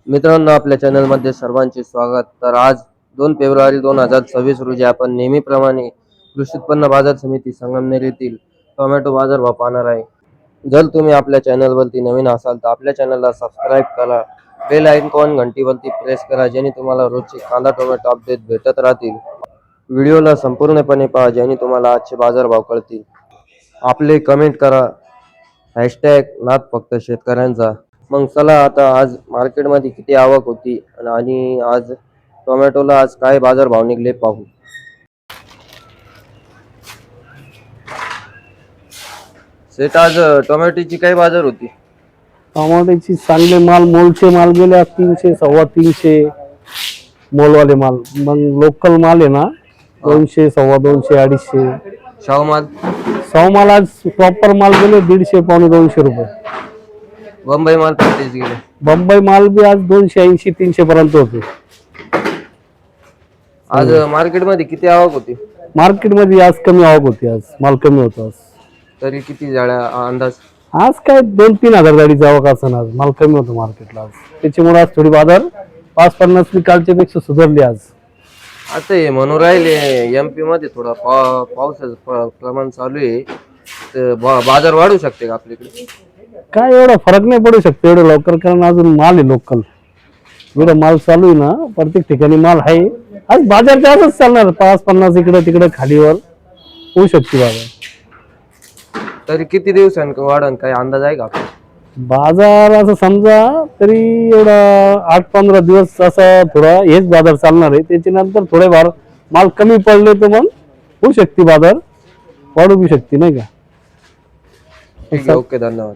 मित्रांनो, आपल्या चॅनलमध्ये सर्वांचे स्वागत। तर आज 2 फेब्रुवारी 2026 रोजी आपण नेहमीप्रमाणे कृषी उत्पन्न बाजार समिती संगमनेर येथील टोमॅटो बाजारभाव पाहणार आहे। जर तुम्ही आपल्या चॅनलवरती नवीन असाल तर आपल्या चॅनलला सबस्क्राईब करा, बेल आयकॉन घंटीवरती प्रेस करा, जेणे तुम्हाला रोजचे कांदा टोमॅटो अपडेट भेटत राहतील। व्हिडिओला संपूर्णपणे पहा, जेणे तुम्हाला आजचे बाजारभाव कळतील। आपले कमेंट करा, #नाद फक्त शेतकऱ्यांचा। मग चला, आता आज मार्केटमध्ये किती आवक होती आणि आज टोमॅटोला आज काय बाजारभाव निघले पाहू। सेट, आज टोमॅटोची काय बाजार होती? टमाट्याची चांगले माल, मोलचे माल गेले 300 350 मोलवाले माल। मग लोकल माल आहे ना 200 250 250। शाहू माल? शाहू माल आज प्रॉपर माल गेले 150 250 रुपये। बंबई माल तेच गेले? बंबई माल बी आज 280 300 पर्यंत होते। आज मार्केटमध्ये किती आवक होती? मार्केटमध्ये आज कमी आवक होती, आज माल कमी होता। आज तरी किती जाळ्या अंदाज? आज काय 2-3 हजार गाडीची आवक असं, आज माल कमी होतो मार्केटला। आज त्याच्यामुळे आज थोडी बाजार 5-50 कालच्या पेक्षा सुधारली। आज आता हे म्हणून राहिले MP मध्ये थोडा पावसाचं प्रमाण चालू आहे, तर बाजार वाढू शकते का आपल्याकडे? काय एवढा फरक नाही पडू शकतो एवढं लवकर, कारण अजून माल आहे लोकल, एवढा माल चालू आहे ना, प्रत्येक ठिकाणी माल आहे। आज बाजार जास्तच चालणार, 5-50 इकडे तिकडे खालीवर होऊ शकते बाजार। तरी किती दिवसांनी वाढन, काही अंदाज आहे का? बाजार असं समजा तरी एवढा 8-15 दिवस असा थोडा हेच बाजार चालणार आहे। त्याच्यानंतर थोडेफार माल कमी पडले तर मग होऊ शकते बाजार वाढू बी शकते, नाही का? ठीक आहे, ओके, धन्यवाद।